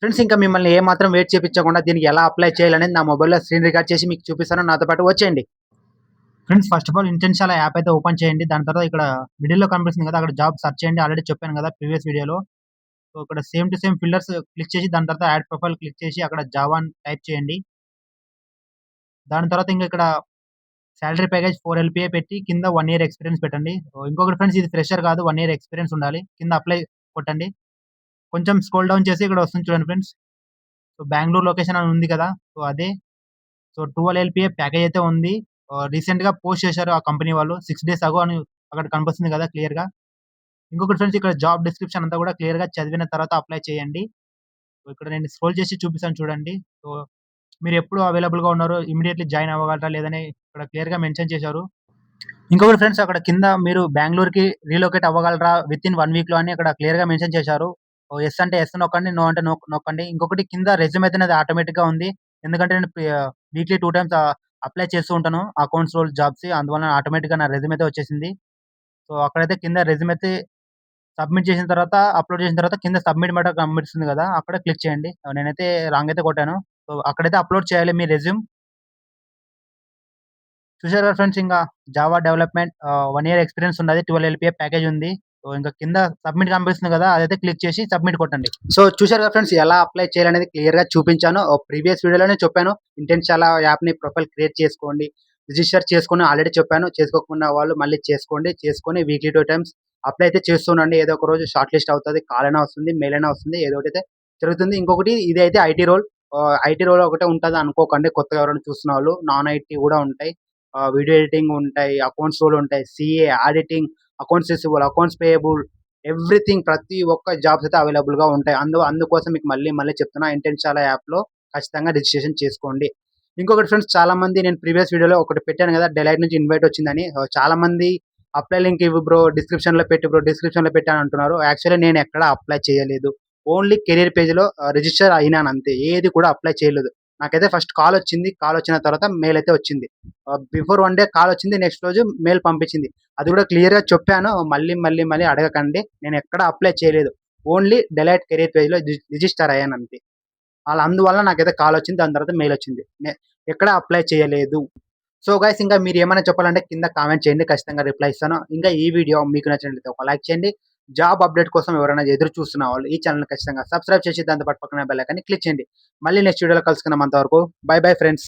Friends ఇంకా మిమ్మల్ని ఏమాత్రం వెయిట్ చేపించకుండా దీనికి ఎలా అప్లై చేయాలనేది నా మొబైల్‌లో స్క్రీన్ రికార్డ్ చేసి మీకు చూపిస్తాను. నాతో పాటు వచ్చేయండి. ఫ్రెండ్స్ ఫస్ట్ ఆఫ్ ఆల్ ఇంటెన్షాల యాప్ అయితే ఓపెన్ చేయండి. దాని తర్వాత ఇక్కడ మిడిల్‌లో కనిపిస్తుంది కదా! అక్కడ జాబ్ సెర్చ్ చేయండి. ఆల్రెడీ చెప్పాను కదా! ప్రీవియస్ వీడియోలో. సో, ఇక్కడ same to same filters click చేసి దాని తర్వాత యాడ్ ప్రొఫైల్ క్లిక్ చేసి అక్కడ జావా అని టైప్ చేయండి. దాని తర్వాత ఇంక ఇక్కడ సాలరీ ప్యాకేజ్ 4 ఎల్‌పీఏ పెట్టి కింద 1 ఇయర్ ఎక్స్‌పీరియన్స్ పెట్టండి. ఇంకొకటి ఫ్రెండ్స్ ఇది ఫ్రెషర్ కాదు 1 ఇయర్ ఎక్స్‌పీరియన్స్ ఉండాలి. కింద అప్లై కొట్టండి. కొంచెం స్క్రోల్ డౌన్ చేసి ఇక్కడ వస్తుంది చూడండి ఫ్రెండ్స్. సో, బెంగుళూరు లొకేషన్ అని ఉంది కదా! సో, అదే. సో, 12 ఎల్‌పీఏ ప్యాకేజ్ అయితే ఉంది. రీసెంట్‌గా పోస్ట్ చేశారు ఆ కంపెనీ వాళ్ళు. 6 డేస్ అగో అని అక్కడ కనిపిస్తుంది కదా! క్లియర్‌గా. ఇంకొకటి ఫ్రెండ్స్ ఇక్కడ జాబ్ డిస్క్రిప్షన్ అంతా కూడా క్లియర్‌గా చదివిన తర్వాత అప్లై చేయండి. సో, ఇక్కడ నేను స్క్రోల్ చేసి చూపిస్తాను చూడండి. సో, మీరెప్పుడు అవైలబుల్‌గా ఉన్నారో ఇమ్మీడియేట్‌లీ జాయిన్ అవ్వగలరా లేదని ఇక్కడ క్లియర్‌గా మెన్షన్ చేశారు. ఇంకొకటి ఫ్రెండ్స్ అక్కడ కింద మీరు బెంగుళూరుకి రీలొకేట్ అవ్వగలరా వితిన్ 1 వీక్‌లో అని అక్కడ క్లియర్‌గా మెన్షన్ చేశారు. యెస్ అంటే యెస్ నొక్కండి. నో అంటే నో నొక్కండి. ఇంకొకటి కింద రెజ్యూమ్ అయితే నాది ఆటోమేటిక్‌గా ఉంది. ఎందుకంటే నేను వీక్లీ 2 టైమ్స్ అప్లై చేస్తూ ఉంటాను. అకౌంట్స్ రోల్ జాబ్స్‌కి. అందువలన ఆటోమేటిక్‌గా నా రెజ్యూమ్ అయితే వచ్చేసింది. సో, అక్కడైతే కింద రెజ్యూమ్ అయితే సబ్మిట్ చేసిన తర్వాత, అప్‌లోడ్ చేసిన తర్వాత కింద సబ్మిట్ బటన్ కనిపిస్తుంది గదా! అక్కడ క్లిక్ చేయండి. నేనైతే రాంగ్ అయితే కొట్టాను. సో, అక్కడైతే అప్‌లోడ్ చేయాలి మీ రెజ్యూమ్. చూసారు కదా ఫ్రెండ్స్ ఇంగా జావా డెవలప్‌మెంట్ 1 ఇయర్ ఎక్స్‌పీరియన్స్ ఉన్నది. 12 ఎల్‌పీఏ ప్యాకేజ్ ఉంది. సో, ఇంక కింద సబ్మిట్ కనిపిస్తుంది గదా! అదైతే క్లిక్ చేసి సబ్మిట్ కొట్టండి. సో, చూసారు కదా ఫ్రెండ్స్ ఎలా అప్లై చేయాలనేది క్లియర్‌గా చూపించాను. ప్రీవియస్ వీడియోలోనే చెప్పాను. ఇంటెన్షాల యాప్‌ని ప్రొఫైల్ క్రియేట్ చేసుకోండి. రిజిస్టర్ చేసుకొని ఆల్రెడీ చెప్పాను. చేసుకోకున్న వాళ్ళు మళ్ళీ చేసుకోండి. చేసుకొని వీక్లీ 2 టైమ్స్ అప్లై అయితే చేస్తుండండి. ఏదో ఒక రోజు షార్ట్ లిస్ట్ అవుతది. కాల్ అయినా వస్తుంది. మెయిల్ అయినా వస్తుంది. ఏదో ఒకటైతే జరుగుతుంది. ఇంకొకటి ఇదైతే ఐటీ రోల్. ఐటీ రోల్ ఒకటే ఉంటది అనుకోకండి. కొత్తగా ఎవరైనా చూస్తున్న వాళ్ళు. నాన్ ఐటీ గూడా ఉంటాయి. వీడియో ఎడిటింగ్ ఉంటాయి. అకౌంట్స్ రోల్ ఉంటాయి. CA, auditing, accounts receivable, accounts payable everything ప్రతి ఒక్క జాబ్స్ అయితే అవైలబుల్‌గా ఉంటాయి. అందుకోసం మీకు మళ్ళీ మళ్ళీ చెప్తున్నా ఇంటెన్షాల యాప్‌లో ఖచ్చితంగా రిజిస్ట్రేషన్ చేసుకోండి. ఇంకొకటి ఫ్రెండ్స్ చాలామంది నేను ప్రీవియస్ వీడియోలో ఒకటి పెట్టాను గదా! డెలైట్ నుంచి ఇన్వైట్ వచ్చిందని. చాలామంది అప్లై లింక్ ఇవ్వు బ్రో, డిస్క్రిప్షన్‌లో పెట్టు బ్రో, డిస్క్రిప్షన్‌లో పెట్టు అని అంటున్నారు. యాక్చువల్లీ నేను ఎక్కడ అప్లై చేయలేదు. ఓన్లీ కెరియర్ పేజ్‌లో రిజిస్టర్ అయినాను అంతే. ఏది కూడా అప్లై చేయలేదు. నాకైతే ఫస్ట్ కాల్ వచ్చింది. కాల్ వచ్చిన తర్వాత మెయిల్ అయితే వచ్చింది. బిఫోర్ 1 డే కాల్ వచ్చింది. నెక్స్ట్ రోజు మెయిల్ పంపించింది. అది కూడా క్లియర్‌గా చెప్పాను. మళ్ళీ అడగకండి. నేను ఎక్కడ అప్లై చేయలేదు. ఓన్లీ డెలైట్ కెరియర్ పేజ్‌లో రిజిస్టర్ అయ్యాను అంతే. అందువల్ల నాకైతే కాల్ వచ్చింది. దాని తర్వాత మెయిల్ వచ్చింది. ఎక్కడ అప్లై చేయలేదు. సో గైస్ ఇంకా మీరేమైనా చెప్పాలంటే కింద కామెంట్ చేయండి. ఖచ్చితంగా రిప్లై ఇస్తాను. ఇంకా ఈ వీడియో మీకు నచ్చినట్లయితే ఒక లైక్ చేయండి. జాబ్ అప్డేట్ కోసం ఎవరైనా ఎదురు చూస్తున్న వాళ్ళు ఈ ఛానెల్‌ని ఖచ్చితంగా సబ్స్క్రైబ్ చేసి దాంతో పాటు పక్కన బెల్ ఐకాన్‌ని క్లిక్ చేయండి. మళ్ళీ నెక్స్ట్ వీడియోలో కలుసుకుందాం. అంతవరకు బై బై ఫ్రెండ్స్.